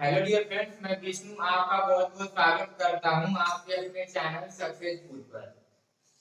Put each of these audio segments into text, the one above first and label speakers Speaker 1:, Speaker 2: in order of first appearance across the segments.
Speaker 1: Hello dear friends, मैं विष्णु आपका बहुत बहुत स्वागत करता हूं आपके अपने चैनल सक्सेसफुल पर।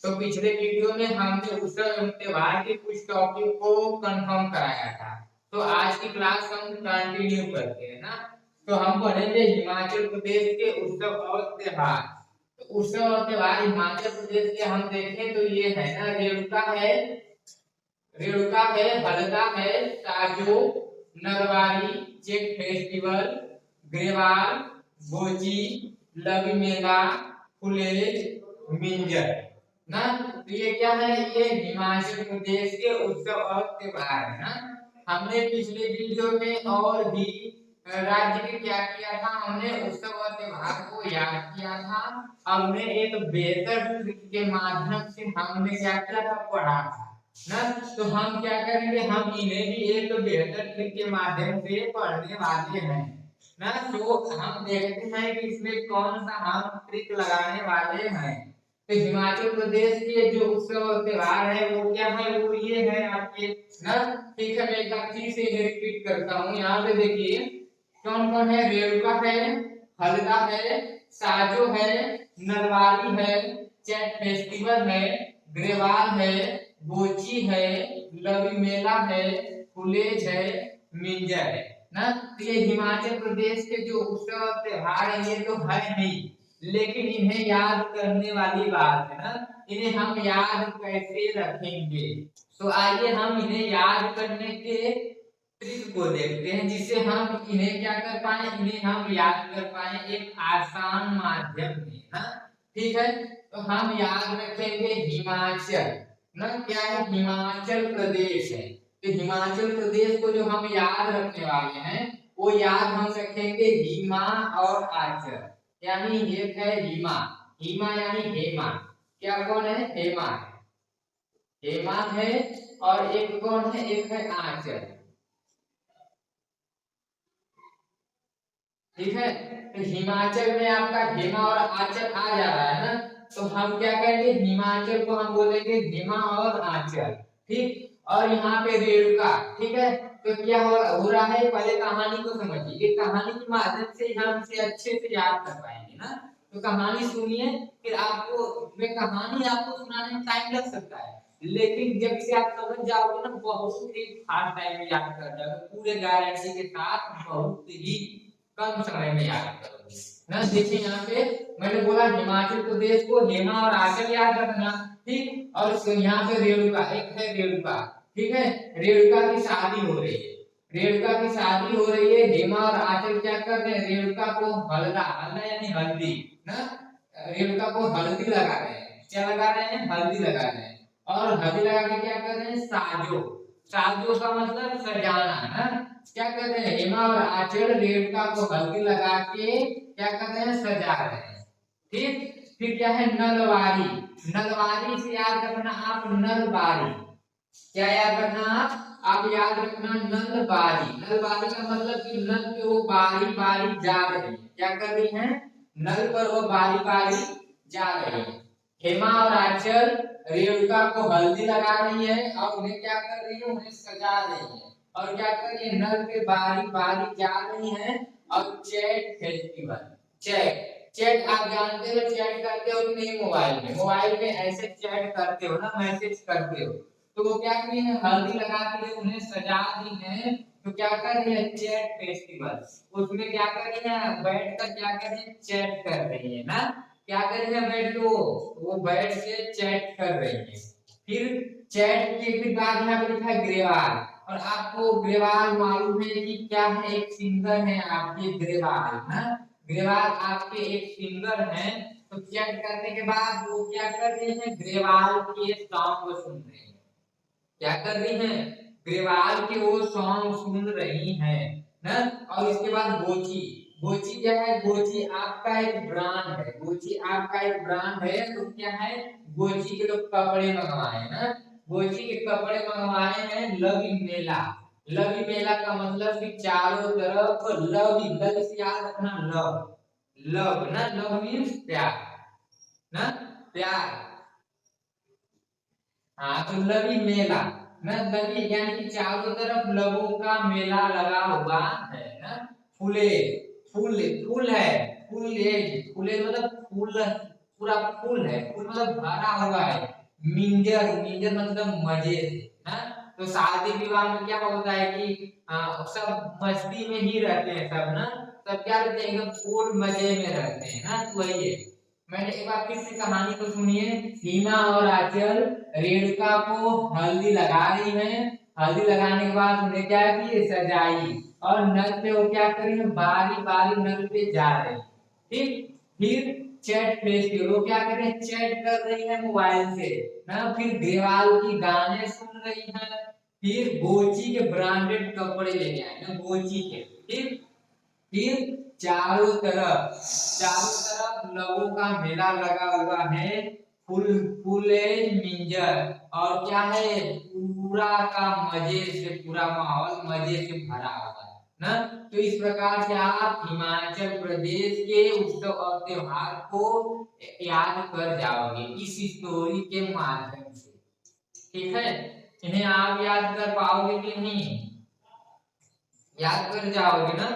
Speaker 1: तो पिछले वीडियो में हमने उत्सव एवं त्योहार के कुछ टॉपिक को कंफर्म कराया था। तो आज की क्लास हम कंटिन्यू करते हैं ना। तो हम पढ़ेंगे हिमाचल प्रदेश के उत्सव और त्योहार। तो उत्सव और त्योहार हिमाचल प्रदेश के हम देखें तो ये है ना, रेणुका है, हल्दा है, साजो, नरवारी, चेक फेस्टिवल, ग्रेवाल, गोची, लवी मेला, फुलेज, मिंजर ना। तो ये क्या है, ये हिमाचल प्रदेश के उत्सव और त्योहार है ना। हमने पिछले वीडियो में और भी राज्य के क्या किया था, हमने उत्सव और त्योहार को याद किया था। हमने एक बेहतर ट्रिक के माध्यम से हमने क्या किया था, पढ़ा था ना। तो हम क्या करेंगे, हम इन्हें भी एक बेहतर ट्रिक के माध्यम से पढ़ने वाले हैं ना। तो हम देखते हैं कि इसमें कौन सा हम ट्रिक लगाने वाले हैं। तो हिमाचल प्रदेश के जो उत्सव और त्योहार है वो क्या है, वो ये है आपके ना। ठीक है, मैं एक बार फिर से रिपीट करता हूँ। यहाँ पे देखिए कौन कौन है, रेणुका है, हल्दा है, साजो है, नरवारी है, चैट फेस्टिवल है, ग्रेवाल है, गोची है, लवी मेला है, फुलेज है, मिंजर है ना। तो ये हिमाचल प्रदेश के जो उत्सव और त्योहार है ये तो है नहीं, लेकिन इन्हें याद करने वाली बात है ना। इन्हें हम याद कैसे रखेंगे, तो आइए हम इन्हें याद करने के ट्रिक को देखते हैं, जिससे हम इन्हें क्या कर पाए, इन्हें हम याद कर पाए एक आसान माध्यम में ना। ठीक है, तो हम याद रखेंगे हिमाचल ना। क्या है, हिमाचल प्रदेश है। तो हिमाचल प्रदेश को जो हम याद रखने वाले हैं वो याद हम रखेंगे हिमा और आचल। यानी एक है हिमा, हिमा यानी हेमा। क्या कौन है, हेमा है, हेमा है। और एक कौन है, एक है आचल। ठीक है, तो हिमाचल में आपका हेमा और आंचल आ जा रहा है ना। तो हम क्या करेंगे, हिमाचल को हम बोलेंगे हेमा और आंचल। ठीक, और यहाँ पे रेणुका। ठीक है, तो क्या हो रहा है, पहले कहानी को समझिए। ये कहानी के माध्यम से हम इसे अच्छे से याद कर पाएंगे ना। तो कहानी सुनिए, फिर आपको मैं कहानी आपको सुनाने में टाइम लग सकता है, लेकिन जब से आप समझ जाओगे ना, बहुत ही खास टाइम में याद कर जाओगे, पूरे गारंटी के साथ बहुत ही कम समय में याद करोगे ना। देखिए यहाँ पे मैंने बोला हिमाचल प्रदेश को हेमा और आंचल याद रखना। ठीक, और यहाँ पे रेणुका, एक है रेणुका। ठीक है, रेणुका की शादी हो रही है, रेणुका की शादी हो रही है। हेमा और आंचल क्या कर रहे हैं, रेणुका को हल्दा, हल्दा यानी हल्दी ना, रेणुका को हल्दी लगा रहे हैं। क्या लगा रहे हैं, हल्दी लगा रहे हैं। और हल्दी लगा के क्या कर रहे हैं, साजो, साजो का मतलब सजाना ना। क्या कर रहे हैं, हेमा और आंचल रेणुका को हल्दी लगा के क्या कर रहे हैं, सजा रहे हैं। ठीक, फिर क्या है, नलवारी, नलवारी से याद रखना आप, नलबारी। क्या याद रखना आप याद रखना नलबारी। नलबारी का मतलब कि नल पे वो बारी बारी जा रही है। क्या कर रही है, नल पर वो बारी बारी जा रही है। हेमा और आंचल रेणुका को हल्दी लगा रही है और उन्हें क्या कर रही है, उन्हें सजा रही है। और क्या कर रही है, नल पे बारी बारी जा रही है। और चैट फेस्टिवल, चैट, चैट आप जानते हो, चैट करते हो कि नहीं, मोबाइल में, मोबाइल में ऐसे चैट करते हो ना, मैसेज करते हो। तो वो क्या की है, हल्दी लगा के उन्हें सजा दी है। तो क्या कर रही है, चैट फेस्टिवल, उसमें क्या कर रही है, बैठ कर क्या कर रही है, चैट कर रही है ना। क्या कर रही है, बैठ के वो बैठ के चैट कर रही है। फिर चैट के बाद यहाँ पे लिखा है ग्रेवाल। और आपको ग्रेवाल मालूम है कि क्या है, एक सिंगर है आपके ग्रेवाल ना। ग्रेवाल आपके एक सिंगर हैं। तो चैट करने के बाद वो क्या कर रहे हैं, ग्रेवाल के सॉन्ग सुन रहे हैं। क्या कर रही हैं, ग्रेवाल के वो सॉन्ग सुन रही हैं ना। और इसके बाद गोची, गोची क्या है, गोची आपका एक ब्रांड है, गोची आपका एक ब्रांड है। तो क्या है, गोची के लोग कपड़े मंगवाए ना, गोची के कपड़े मंगवाए हैं। लवी मेला, लवी मेला का मतलब कि चारों तरफ लवी, लव से याद रखना, लव, लव ना, लव मीन्स प्यार ना, प्यार। हाँ, तो लवी मेला ना, लवी यानी कि चारों तरफ लवों का मेला लगा हुआ है ना। फुले, फुल फुल है, फुल एज मतलब फूल, पूरा फुल है, फुल मतलब भरा हुआ है। मिंजर मतलब मजे से ना। तो शादी विवाह में क्या होता है कि सब मस्ती में ही रहते हैं सब ना, सब क्या रहते हैं एकदम फुल मजे में रहते हैं ना। तो वही है, मैंने एक बार फिर से कहानी को सुनिए। सीमा और आंचल रेणुका को हल्दी लगा रही है। हल्दी लगाने के बाद उन्हें क्या की सजाई, और नल पे वो क्या कर रही है, बारी बारी नल पे जा रहे हैं। ठीक, फिर चैट फेस के वो क्या कर रहे हैं, चैट कर रही है मोबाइल से ना। फिर देवाल की गाने सुन रही है। फिर गोची के ब्रांडेड कपड़े लेके आए ना, गोची के। फिर चारों तरफ लोगों का मेला लगा हुआ है। फुल फुले मिंजर, और क्या है, पूरा का मजे से, पूरा माहौल मजे से भरा हुआ है ना। तो इस प्रकार से आप हिमाचल प्रदेश के उत्सव और त्योहार को याद कर जाओगे इस स्टोरी के माध्यम से। ठीक है, इन्हें आप याद कर पाओगे कि नहीं, याद कर जाओगे ना।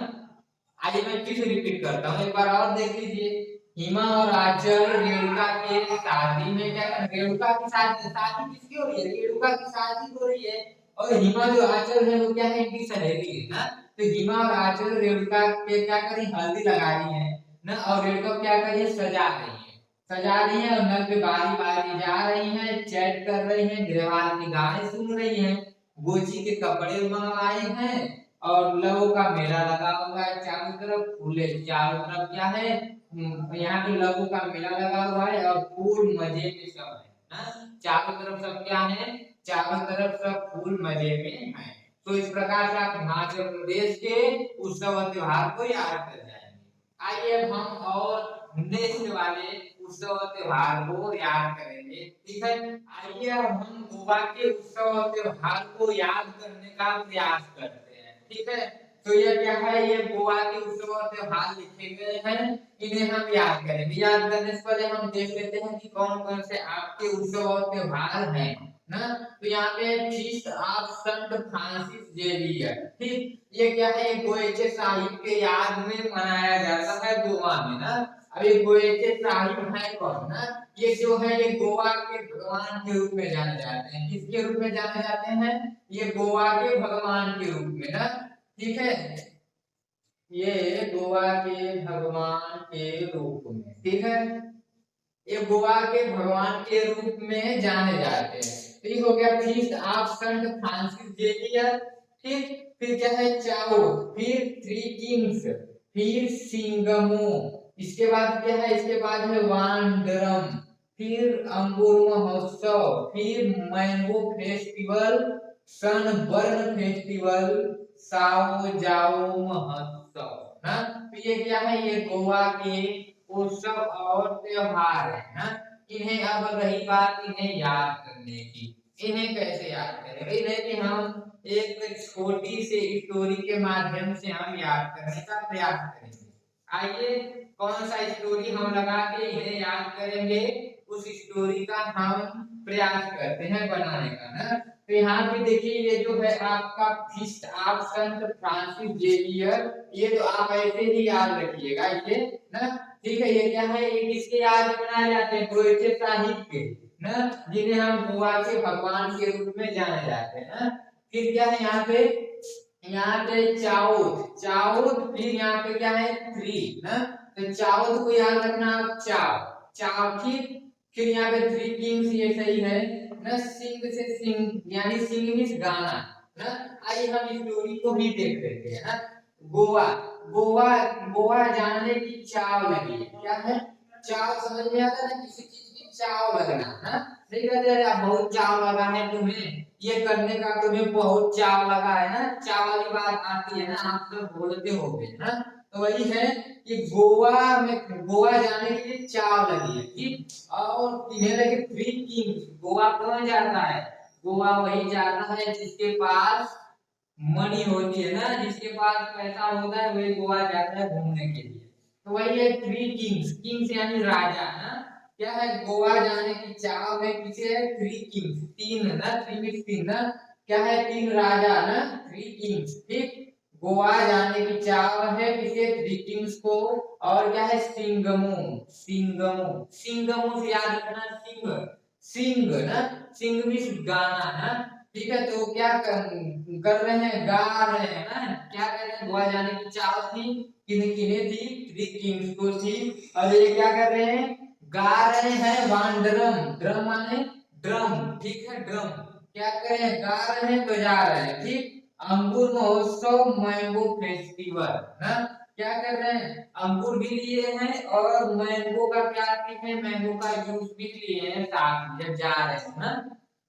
Speaker 1: आइए मैं फिर से रिपीट करता हूँ, एक बार और देख लीजिए। हिमा और आंचल रेणुका के शादी में क्या कर, रेणुका की शादी, शादी किसकी हो रही है, रेणुका की शादी हो रही है। और हिमा जो आंचल है वो क्या है, इनकी सहेली है ना। तो हिमा और आंचल रेणुका के क्या करी, हल्दी लगा रही है ना। और रेणुका क्या करी, सजा रही है, और नल पे बारी बारी जा रही है, चैट कर रही है, ग्रेवाल के गाने सुन रही है, गोची के कपड़े मंगवाए हैं, और लव का मेला लगा हुआ है। चारों तरफ फूले, चारों तरफ क्या है, यहाँ पे लव का मेला लगा हुआ है, और फूल मजे में सब है ना। चारों तरफ सब क्या है, चारों तरफ सब फूल मजे में है। तो इस प्रकार से आप हिमाचल प्रदेश के उत्सव और त्योहार को याद कर जाएंगे। आइए अब हम और नेक्स्ट वाले उत्सव और त्योहार को याद करेंगे। ठीक है, आइए अब हम गोवा के उत्सव और त्योहार को याद करने का प्रयास करते हैं। ठीक है, तो ये क्या है, ये गोवा के उत्सव और त्योहार लिखे गए हैं, इन्हें हम याद करेंगे। याद करने से पहले हम देख लेते हैं कि कौन कौन से आपके उत्सव और त्योहार हैं ना। तो यहाँ पे feast of Saint Francis Xavier, ठीक, ये क्या है, गोएचे साहिब के याद में मनाया जाता है गोवा में ना। अब ये गोएचे साहिब है कौन ना, ये जो है ये गोवा के भगवान के रूप में जाने जाते हैं। किसके रूप में जाने जाते हैं, ये गोवा के भगवान के रूप में ना। ठीक है, ये गोवा के भगवान के रूप में, ठीक है, ये गोवा के भगवान के रूप में जाने जाते हैं। तो ये हो गया feast of Saint Francis Xavier. ठीक, फिर क्या है, चाओ, फिर थ्री किंग्स, फिर सिंगमो, इसके बाद क्या है, इसके बाद है वांडरम, फिर अंगुर महोत्सव, फिर mango festival, sunburn festival, Sao जाओ महोत्सव ना। तो ये क्या है, ये गोवा के उत्सव और त्योहार है ना। इन्हें अब रही बात इन्हें याद करने की, इन्हें कैसे याद करेंगे, इन्हें कि हम एक छोटी सी स्टोरी के माध्यम से हम याद करने का प्रयास करेंगे। आइए कौन सा स्टोरी हम लगा के इन्हें याद करेंगे, उस स्टोरी का हम प्रयास करते हैं बनाने का ना। तो यहाँ पे देखिए, ये जो है आपका feast of Saint Francis Xavier, ये तो आप ऐसे ही याद रखिएगा ये ना। ठीक है, ये क्या है, ये किसके याद में मनाए जाते हैं, गोएचे साहिब के ना, जिन्हें हम गोवा के भगवान के रूप में जाने जाते हैं ना। फिर क्या है यहाँ पे चाउथ, फिर यहाँ पे क्या है थ्री ना। तो चाउथ को याद रखना आप, चाव, फिर यहाँ पे थ्री किंग्स, ये सही है ना। सिंग से सिंग यानी सिंग मींस गाना ना। आइए हम स्टोरी को भी देख लेते हैं ना। गोवा गोवा गोवा जानने की चाव लगी है, क्या है, चाव समझ में आता है ना, किसी चीज की चाव लगना ना। नहीं कहते अरे आप बहुत चाव लगा है तुम्हें, ये करने का तुम्हें बहुत चाव लगा है ना, चाव वाली बात आती है ना, आप तो बोलते होंगे ना। तो वही है कि गोवा जाने के लिए चाव लगी है, ठीक। और इन्हें लगे थ्री किंग्स, गोवा कौन जाता है, गोवा वही जाता है जिसके पास मनी होती है ना, जिसके पास पैसा होता है वही गोवा जाता है घूमने के लिए। तो वही है थ्री किंग्स यानी राजा ना। क्या है, गोवा जाने की चाव में पीछे है थ्री किंग्स, तीन ना, थ्री मींस तीन ना। क्या है, तीन राजा ना, थ्री किंग्स, ठीक। गोवा जाने की चाह है किसे, थ्री किंग्स को। और क्या है, सिंगमू, सिंगमू, सिंगमू से याद रखना, सिंग, सिंग ना, सिंग मीन्स गाना ना, ठीक है। तो क्या कर रहे हैं, गा रहे हैं ना, क्या कर रहे हैं, गोवा जाने की चाह थी, किन्हें किन्हें थी, थ्री किंग्स को थी। और ये क्या कर रहे हैं, गा रहे हैं वांडरम, ड्रम माने ड्रम, ठीक है, ड्रम, क्या कर रहे हैं, गा रहे हैं, बजा रहे हैं, ठीक। अंगूर महोत्सव, मैंगो फेस्टिवल ना, क्या कर रहे हैं, अंगूर भी लिए हैं और मैंगो का क्या है, मैंगो का जूस भी लिए हैं साथ में, जब जा रहे हैं ना,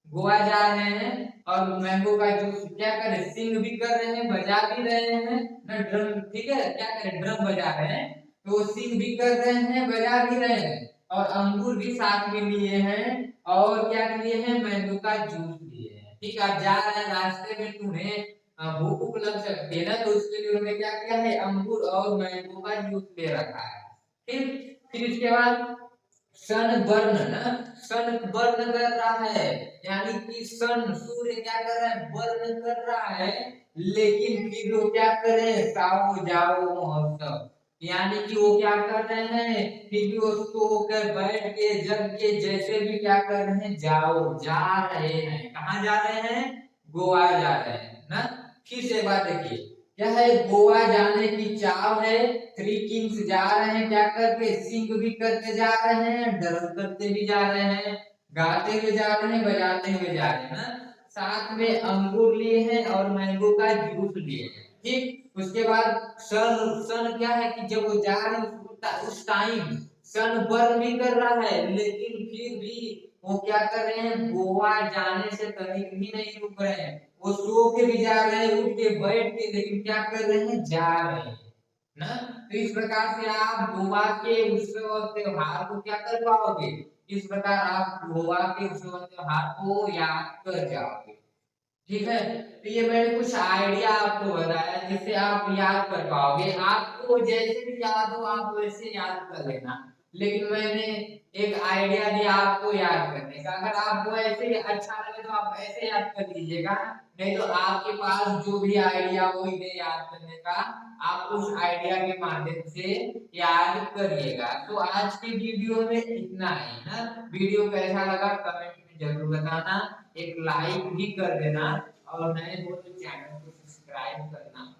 Speaker 1: गोवा जा रहे हैं और मैंगो का जूस क्या कर रहे हैं, सिंग भी कर रहे हैं, बजा भी रहे हैं ना, ड्रम, ठीक है, क्या कर रहे हैं, ड्रम बजा रहे हैं, तो सिंग भी कर रहे हैं, बजा भी रहे हैं, और अंगूर भी साथ में लिए हैं, और क्या लिए हैं, मैंगो का जूस लिए हैं, ठीक है। आप जा रहे हैं, रास्ते में तुम्हें भूख भूख लग सकती है ना, तो उसके लिए उन्होंने क्या किया है, अंगूर और मैंगो का जूस ले रखा है, ठीक। फिर इसके बाद सन बर्न ना, सन बर्न कर रहा है, यानी कि सन, सूर्य क्या कर रहा है, बर्न कर रहा है, लेकिन फिर वो क्या कर रहे हैं, साओ जाओ महोत्सव, यानी कि वो क्या कर रहे हैं, फिर भी वो सो कर बैठ के जग के जैसे भी क्या कर रहे हैं, जाओ, जा रहे हैं, कहाँ जा रहे हैं, गोवा जा रहे हैं ना। फिर से बात देखिए, क्या है, गोवा जाने की चाह है, थ्री किंग्स जा रहे हैं, क्या करके, सिंग भी करते जा रहे हैं, ड्रम करते भी जा रहे हैं, गाते हुए जा रहे हैं, बजाते हुए जा रहे हैं ना, साथ में अंगूर लिए हैं और मैंगो का जूस लिए हैं, ठीक। उसके बाद सन, सन क्या है कि जब वो जा रहे हैं उस टाइम सन बर्न भी कर रहा है, लेकिन फिर भी वो क्या कर रहे हैं, गोवा जाने से तनिक भी नहीं रुक रहे हैं, वो सो के भी जा रहे हैं, उठ के बैठ के, लेकिन क्या कर रहे हैं, जा रहे हैं ना। तो इस प्रकार से आप गोवा के उत्सव और त्योहार को क्या कर पाओगे, इस प्रकार आप गोवा के उत्सव और त्योहार को याद कर जाओगे, ठीक है। तो ये मैंने कुछ आइडिया आपको बताया जिससे आप याद कर पाओगे, आपको जैसे भी याद हो आप वैसे याद कर लेना, लेकिन मैंने एक आइडिया दिया आपको याद करने का, अगर आपको ऐसे अच्छा लगे तो आप ऐसे याद कर लीजिएगा, नहीं तो आपके पास जो भी आइडिया हो इन्हें याद करने का, आप उस आइडिया के माध्यम से याद करिएगा। तो आज के वीडियो में इतना ही ना, वीडियो कैसा लगा कमेंट में जरूर बताना, एक लाइक भी कर देना और नए हो तो चैनल को सब्सक्राइब करना।